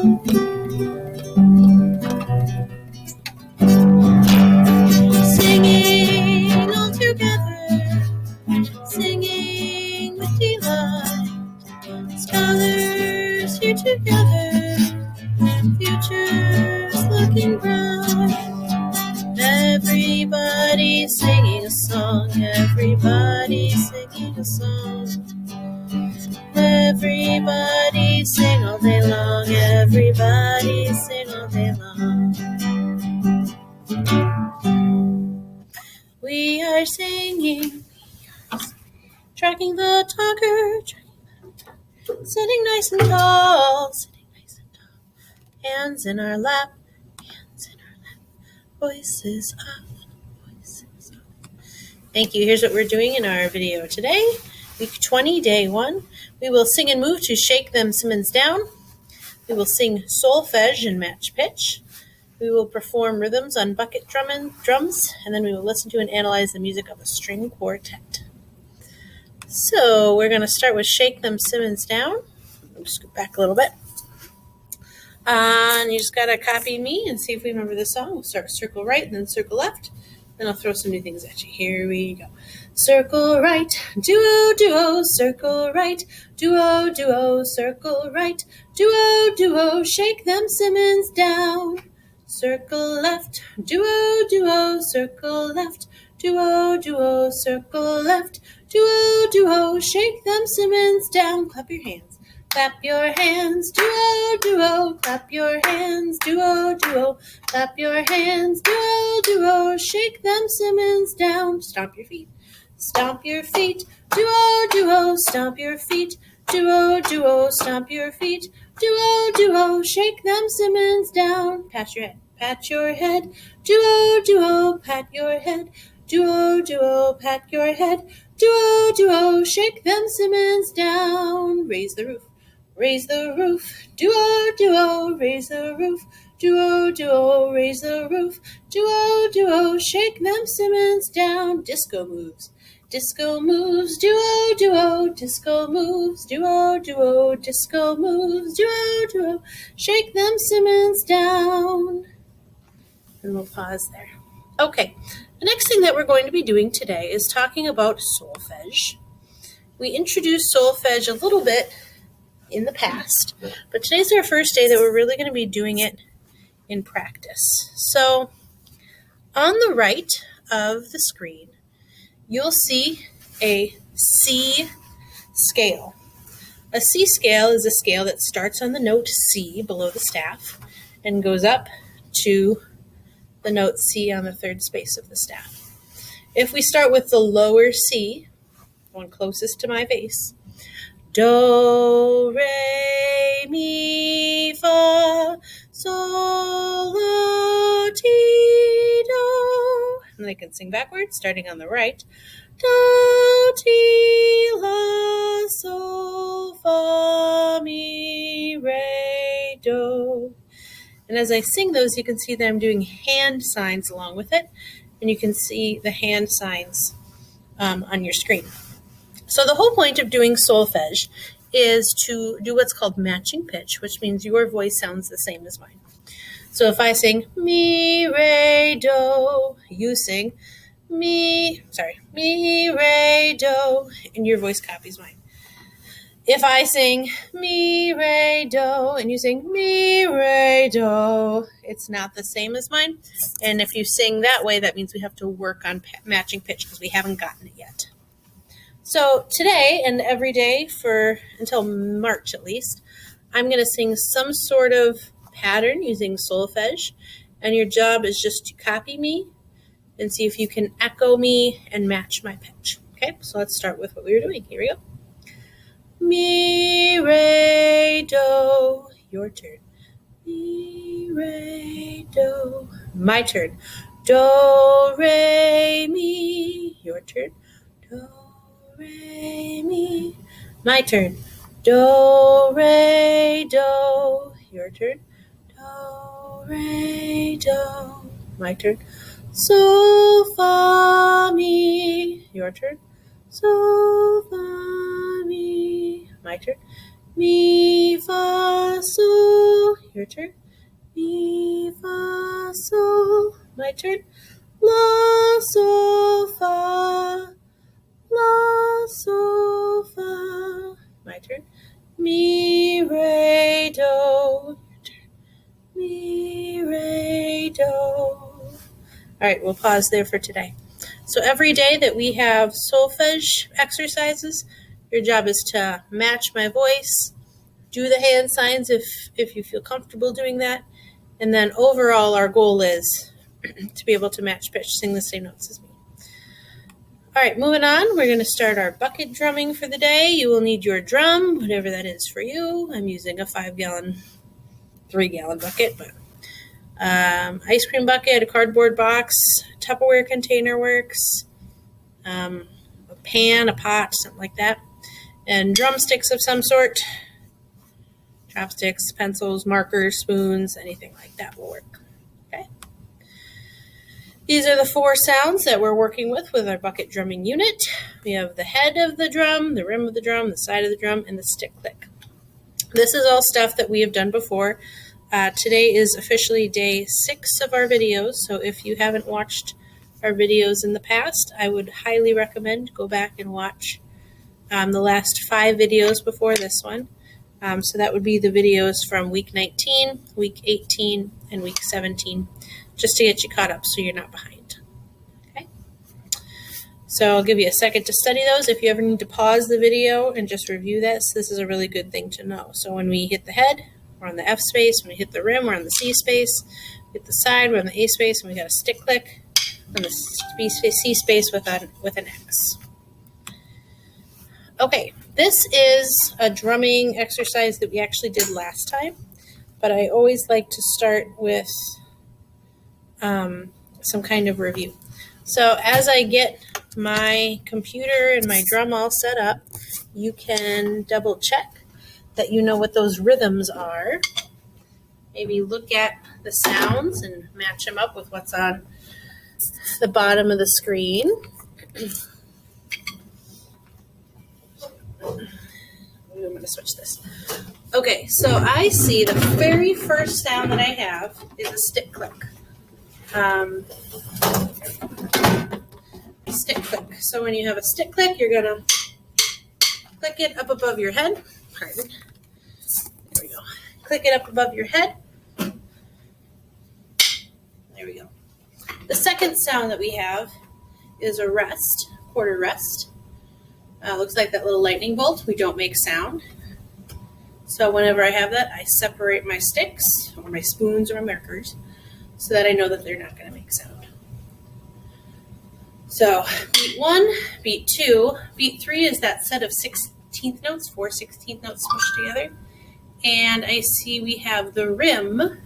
Singing all together, singing with delight. Scholars here together, futures looking bright. Everybody singing a song, everybody singing a song. Everybody sing all day long, everybody sing all day long. We are singing, tracking the talker, sitting nice and tall, hands in our lap, voices up, voices up. Thank you. Here's what we're doing in our video today. Week 20, day 1. We will sing and move to Shake Them Simmons Down. We will sing solfege and match pitch. We will perform rhythms on bucket drums, and then we will listen to and analyze the music of a string quartet. So we're going to start with Shake Them Simmons Down. I'll just go back a little bit. And you just got to copy me and see if we remember the song. We'll start with circle right and then circle left. Then I'll throw some new things at you. Here we go. Circle right, duo, duo, circle right, duo, duo, circle right, duo, duo, shake them Simmons down. Circle left, duo, duo, circle left, duo, duo, circle left, duo, duo, shake them Simmons down. Clap your hands. Clap your hands, duo, duo, clap your hands, duo, duo, clap your hands, duo, duo, shake them Simmons down. Stomp your feet, duo, duo, stomp your feet, duo, duo, stomp your feet, duo, duo, shake them Simmons down. Pat your head, duo, duo, pat your head, duo, duo, pat your head, duo, duo, shake them Simmons down. Raise the roof, duo, duo, raise the roof, duo, duo, raise the roof, duo, duo, shake them Simmons down. Disco moves, duo, duo, disco moves, duo, duo, disco moves, duo, duo, shake them Simmons down. And we'll pause there. Okay, the next thing that we're going to be doing today is talking about solfege. We introduced solfege a little bit in the past, but today's our first day that we're really going to be doing it in practice. So on the right of the screen, you'll see a C scale. A C scale is a scale that starts on the note C below the staff and goes up to the note C on the third space of the staff. If we start with the lower C, one closest to my face, do, re, mi, fa, sol, la, ti, do. And I can sing backwards, starting on the right. Do, ti, la, sol, fa, mi, re, do. And as I sing those, you can see that I'm doing hand signs along with it. And you can see the hand signs on your screen. So the whole point of doing solfege is to do what's called matching pitch, which means your voice sounds the same as mine. So if I sing mi, re, do, you sing mi, re, do, and your voice copies mine. If I sing mi, re, do, and you sing mi, re, do, it's not the same as mine. And if you sing that way, that means we have to work on matching pitch because we haven't gotten it yet. So today and every day until March at least, I'm going to sing some sort of pattern using solfege. And your job is just to copy me and see if you can echo me and match my pitch. Okay, so let's start with what we were doing. Here we go. Mi, re, do, your turn. Mi, re, do, my turn. Do, re, mi, your turn. Do, re, mi, my turn. Do, re, do, your turn. Do, re, do, my turn. Sol, fa, mi, your turn. Sol, fa, mi, my turn. Mi, fa, sol. Your turn. Mi, fa, sol. My turn. La, sol, fa. La, sol, fa. My turn. Mi, re, do. Your turn. Mi, re, do. All right, we'll pause there for today. So every day that we have solfege exercises, your job is to match my voice, do the hand signs if you feel comfortable doing that, and then overall our goal is to be able to match pitch, sing the same notes as me. All right, moving on, we're going to start our bucket drumming for the day. You will need your drum, whatever that is for you. I'm using a 5-gallon, 3-gallon bucket, but ice cream bucket, a cardboard box, Tupperware container works, a pan, a pot, something like that, and drumsticks of some sort, chopsticks, pencils, markers, spoons, anything like that will work. Okay. These are the 4 sounds that we're working with our bucket drumming unit. We have the head of the drum, the rim of the drum, the side of the drum, and the stick click. This is all stuff that we have done before. Today is officially day 6 of our videos, so if you haven't watched our videos in the past, I would highly recommend go back and watch the last 5 videos before this one. So that would be the videos from week 19, week 18, and week 17, just to get you caught up so you're not behind. Okay. So I'll give you a second to study those. If you ever need to pause the video and just review this is a really good thing to know. So when we hit the head, we're on the F space. When we hit the rim, we're on the C space. Hit the side, we're on the A space, and we got a stick click on the C space with an X. Okay, this is a drumming exercise that we actually did last time, but I always like to start with some kind of review. So as I get my computer and my drum all set up, you can double check that you know what those rhythms are. Maybe look at the sounds and match them up with what's on the bottom of the screen. I'm going to switch this. Okay, so I see the very first sound that I have is a stick click. Stick click. So when you have a stick click, you're going to click it up above your head. Pardon. There we go. Click it up above your head. There we go. The second sound that we have is a rest, quarter rest. Looks like that little lightning bolt. We don't make sound. So whenever I have that, I separate my sticks or my spoons or my markers so that I know that they're not going to make sound. So beat 1, beat 2, beat 3 is that set of 16th notes, 4 16th notes smushed together. And I see we have the rim,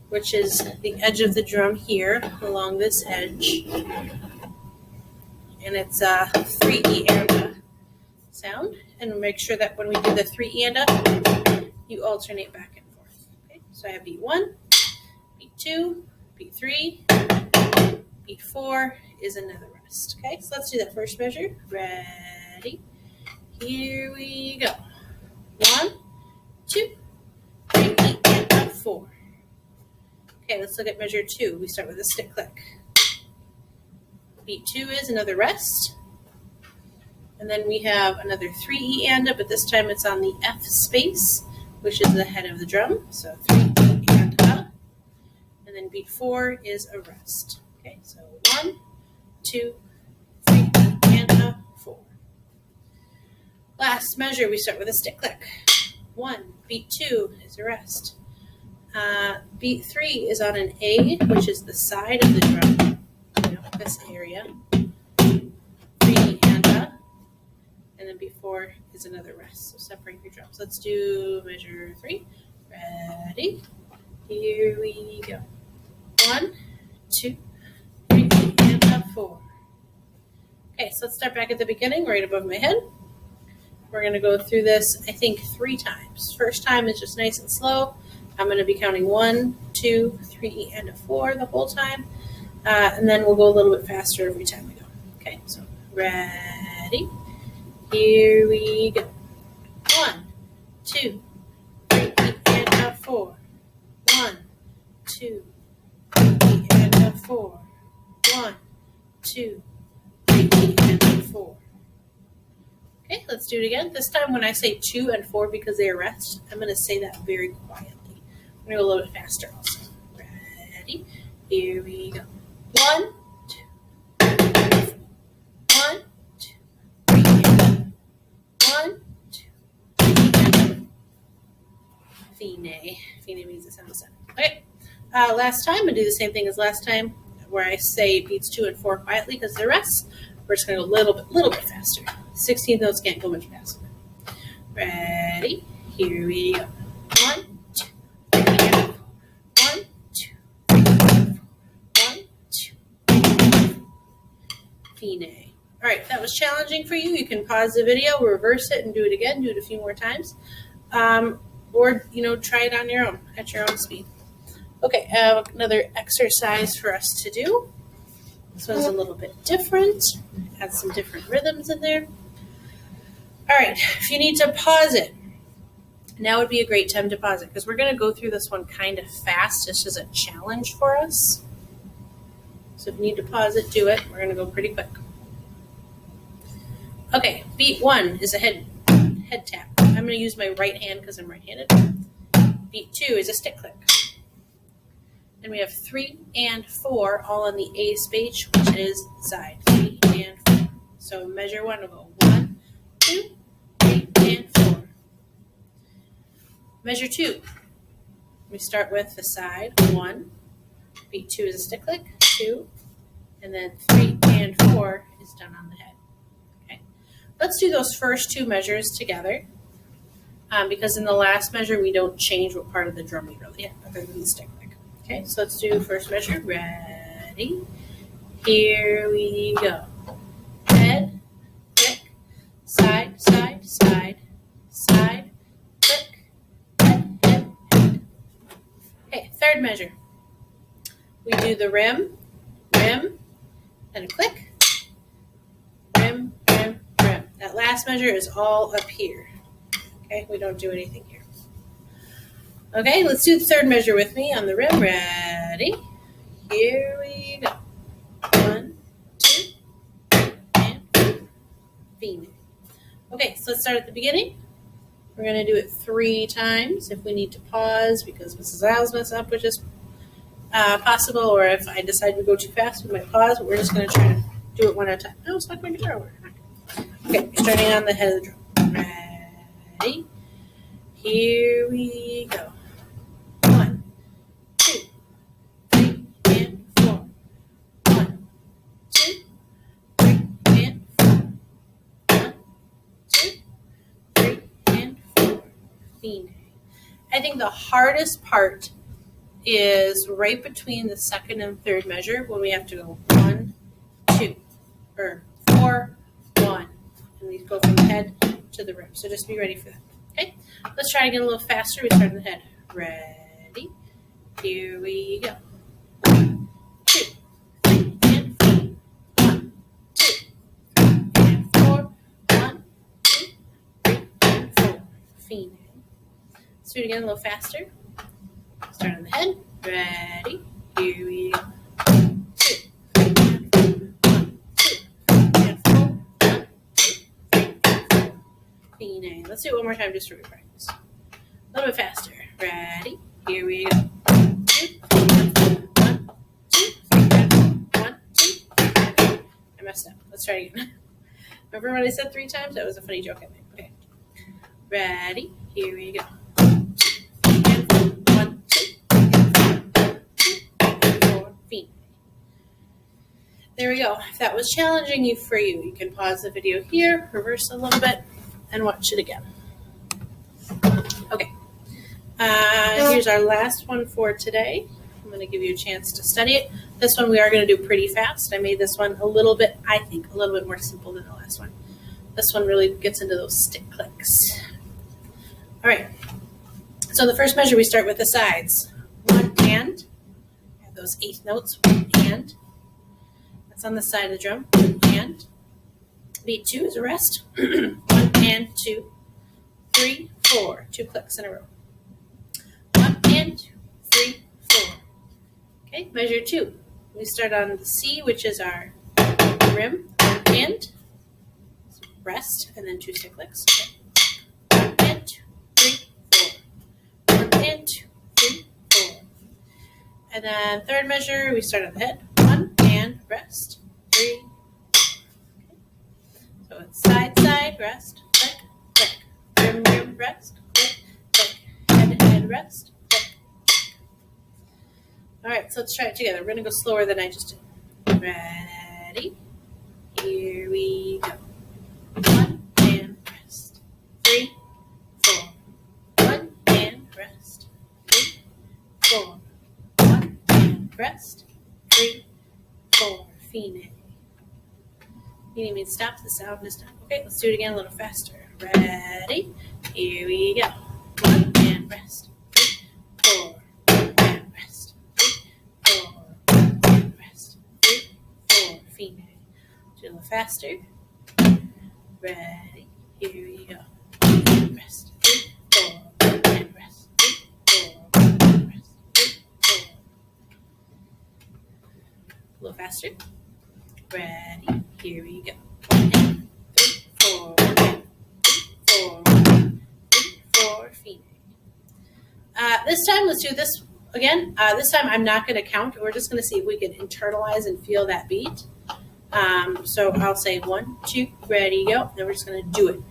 which is the edge of the drum here along this edge. And it's a 3E and a sound. And make sure that when we do the 3E and a, you alternate back and forth. Okay? So I have beat 1, beat 2, beat 3, beat 4 is another rest. Okay, so let's do that first measure. Ready? Here we go. 1, 2, 3, and up 4. Okay, let's look at measure 2. We start with a stick click. Beat 2 is another rest. And then we have another 3E and up, but this time it's on the F space, which is the head of the drum. So 3E and up. And then beat 4 is a rest. Okay, so 1, 2, 3, and up 4. Last measure, we start with a stick click. 1, beat 2 is a rest. Beat 3 is on an A, which is the side of the drum, this area. 3 and up, and then beat 4 is another rest. So separate your drums. Let's do measure 3. Ready? Here we go. 1, 2, 3, and up 4. Okay, so let's start back at the beginning, right above my head. We're going to go through this, I think, 3 times. First time is just nice and slow. I'm going to be counting 1, 2, 3, and a 4 the whole time. And then we'll go a little bit faster every time we go. Okay, so ready? Here we go. 1, 2, 3, and a 4. 1, 2, 3, and a 4. 1, 2, 3, and a 4. Okay, let's do it again. This time when I say 2 and 4 because they arrest, I'm going to say that very quietly. I'm going to go a little bit faster also. Ready? Here we go. 1, 2, 3, 4. 1, 2, 3, and 1, 2, 3, and Fine. Fine means the sound of sun. Okay. Last time, I'm going to do the same thing as last time, where I say beats 2 and 4 quietly because they're rests. We're just going to go a little bit faster. 16th notes can't go much faster. Ready? Here we go. 1, 2, 3, and 4. 1, 2, 3, and 4. 1, 2, 3, and 4. Fine. All right, that was challenging for you. You can pause the video, reverse it, and do it again. Do it a few more times. Or, try it on your own, at your own speed. Okay, another exercise for us to do. This one's a little bit different. Add some different rhythms in there. All right, if you need to pause it, now would be a great time to pause it because we're going to go through this one kind of fast. This is a challenge for us. So if you need to pause it, do it. We're going to go pretty quick. Okay, beat 1 is a head tap. I'm going to use my right hand because I'm right-handed. Beat 2 is a stick click. And we have 3 and 4 all on the A space, which is side. 3 and 4. So measure 1 will go 1, 2, 3, and 4. Measure 2. We start with the side, 1. Beat 2 is a stick click, 2. And then 3 and 4 is done on the head. Okay. Let's do those first 2 measures together. Because in the last measure, we don't change what part of the drum we really hit, other than the stick click. Okay, so let's do first measure. Ready? Here we go. Head, click, side, side, side, side, click, head, head, head. Okay, third measure. We do the rim, and a click, rim, rim, rim. That last measure is all up here. Okay, we don't do anything here. Okay, let's do the third measure with me on the rim. Ready? Here we go. 1, 2, and 4. Okay, so let's start at the beginning. We're going to do it 3 times. If we need to pause because Mrs. Isles messed up, which is possible, or if I decide to go too fast, we might pause, but we're just going to try to do it one at a time. No, it's not my guitar over. Okay, starting on the head of the drum. Ready? Here we go. 1, 2, 3, and 4. 1, 2, 3, and 4. 1, 2, 3, and 4. Fine. I think the hardest part is right between the second and third measure when we have to go 1, 2, or 4, 1. And these go from the head to the rim. So just be ready for that. Okay, let's try to get a little faster. We start on the head. Ready? Here we go. 1, 2, 3, and 4. 1, 2, 3, and 4. 1, 2, 3, and 4. Fine. Let's do it again a little faster. Start on the head. Ready? Here we go. 2, 3, and 4. 1, 2, 3, and 4. 1, 2, 3, and 4. Fine. Let's do it one more time just to practice. A little bit faster. Ready? Here we go. 2, 3, and 4. 1, 2, 3, and 4. 1, 2, 3, and 4. I messed up. Let's try it again. Remember when I said 3 times? That was a funny joke I made. Okay. Ready? Here we go. 2, 3, and 4. 1, 2, 3, and 4. 1, 2, 3, and 4. Feet. There we go. If that was challenging for you, you can pause the video here, reverse a little bit, and watch it again. Okay. Here's our last one for today. I'm going to give you a chance to study it. This one we are going to do pretty fast. I made this one a little bit, I think, a little bit more simple than the last one. This one really gets into those stick clicks. All right. So the first measure, we start with the sides. 1 and. I have those 8th notes. 1 and. That's on the side of the drum. 1 and. Beat 2 is a rest. 1 and 2. 3, 4. 2 clicks in a row. 1 and 2, 3, 4. Okay, measure 2. We start on the C, which is our rim, 1 and rest, and then 2 stick clicks. Okay. 1 and 2, 3, 4. 1 and 2, 3, 4. And then third measure, we start on the head. 1 and rest. 3. Okay. So it's side, side, rest, click, click. Rim, rim, rest, click, click. Head, head, rest, click. All right, so let's try it together. We're going to go slower than I just did. Ready? Here we go. 1 and rest. 3, 4. 1 and rest. 3, 4. 1 and rest. 3, 4. Fine. You need to stop the sound this time. Okay, let's do it again a little faster. Ready? Here we go. 1 and rest. 3, 4. 1 and rest. 3, 4. 1 and rest. 3, 4. Fine. Do a little faster. Ready? Here we go. 1 and rest. 3, 4. 1 and rest. 3, 4. 1 and rest. 3, 4. A little faster. Ready? Here we go. 1 and 3, 4. 1 and 3, 4. 1 and 3, 4. Fine. This time, let's do this again. This time, I'm not going to count. We're just going to see if we can internalize and feel that beat. So I'll say 1, 2, ready, go. Then we're just going to do it.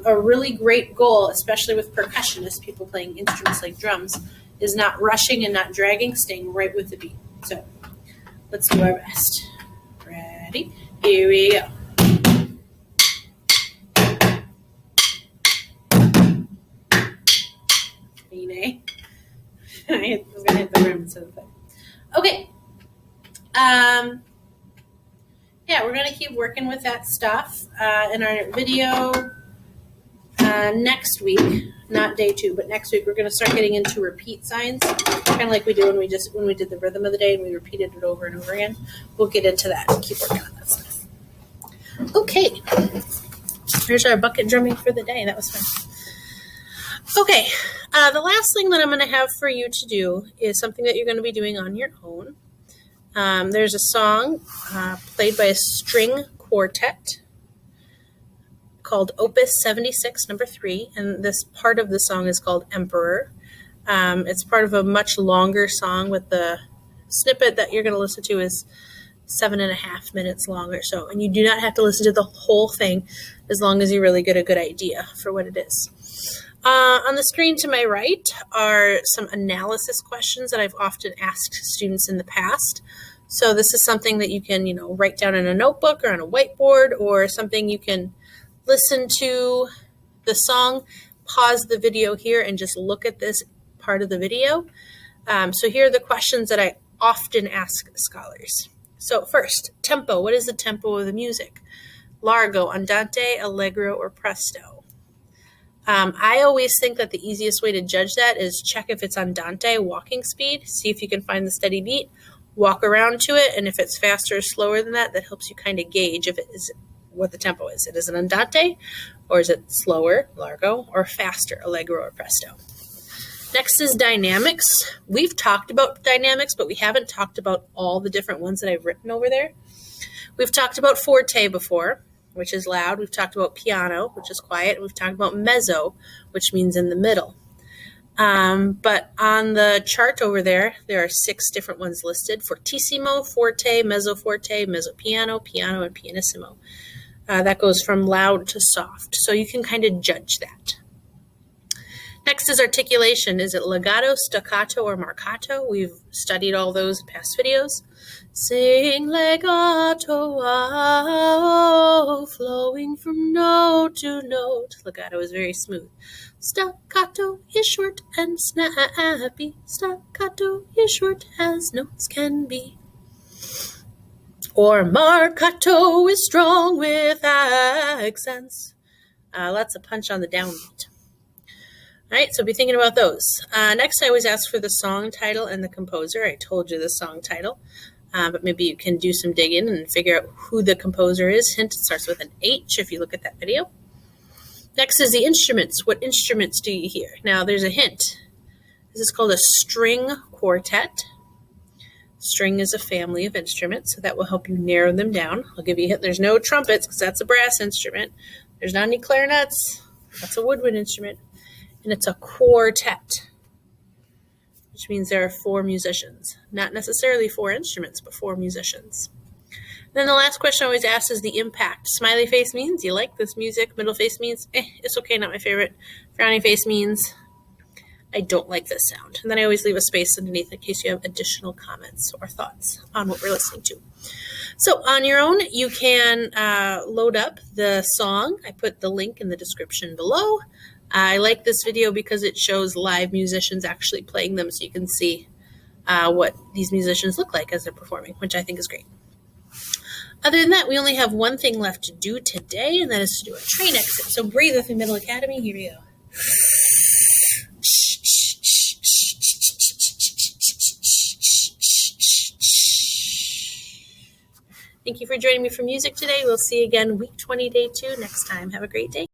A really great goal, especially with percussionists, people playing instruments like drums, is not rushing and not dragging, staying right with the beat. So let's do our best. Ready? Here we go. Fine. I was going to hit the rim instead of the thing. Okay. Yeah, we're going to keep working with that stuff in our video next week. Not day 2, but next week we're going to start getting into repeat signs, kind of like we do when we did the rhythm of the day and we repeated it over and over again. We'll get into that and keep working on that stuff. Okay, here's our bucket drumming for the day. That was fun. Okay, the last thing that I'm going to have for you to do is something that you're going to be doing on your own. There's a song played by a string quartet called Opus 76, number 3, and this part of the song is called Emperor. It's part of a much longer song, with the snippet that you're going to listen to is 7.5 minutes long or so, and you do not have to listen to the whole thing as long as you really get a good idea for what it is. On the screen to my right are some analysis questions that I've often asked students in the past. So this is something that you can, write down in a notebook or on a whiteboard, or something you can listen to the song, pause the video here, and just look at this part of the video. So here are the questions that I often ask scholars. So first, tempo. What is the tempo of the music? Largo, andante, allegro, or presto? I always think that the easiest way to judge that is check if it's andante, walking speed. See if you can find the steady beat. Walk around to it, and if it's faster or slower than that, that helps you kind of gauge if it is what the tempo is. Is it an andante, or is it slower, largo, or faster, allegro, or presto? Next is dynamics. We've talked about dynamics, but we haven't talked about all the different ones that I've written over there. We've talked about forte before, which is loud. We've talked about piano, which is quiet. We've talked about mezzo, which means in the middle. But on the chart over there are 6 different ones listed: fortissimo, forte, mezzo piano, piano, and pianissimo. That goes from loud to soft. So you can kind of judge that. Next is articulation. Is it legato, staccato, or marcato? We've studied all those in past videos. Sing legato, oh, flowing from note to note. Legato is very smooth. Staccato is short and snappy. Staccato is short as notes can be. Or marcato is strong with accents. Lots of punch on the downbeat. All right, so be thinking about those. Next, I always ask for the song title and the composer. I told you the song title, but maybe you can do some digging and figure out who the composer is. Hint, it starts with an H if you look at that video. Next is the instruments. What instruments do you hear? Now, there's a hint. This is called a string quartet. String is a family of instruments, so that will help you narrow them down. I'll give you a hint. There's no trumpets because that's a brass instrument. There's not any clarinets. That's a woodwind instrument. And it's a quartet, which means there are 4 musicians. Not necessarily 4 instruments, but 4 musicians. Then the last question I always ask is the impact. Smiley face means you like this music. Middle face means, it's okay, not my favorite. Frowny face means I don't like this sound. And then I always leave a space underneath in case you have additional comments or thoughts on what we're listening to. So on your own, you can load up the song. I put the link in the description below. I like this video because it shows live musicians actually playing them so you can see what these musicians look like as they're performing, which I think is great. Other than that, we only have one thing left to do today, and that is to do a train exit. So breathe with the Middle Academy. Here we go. Thank you for joining me for music today. We'll see you again week 20, day 2 next time. Have a great day.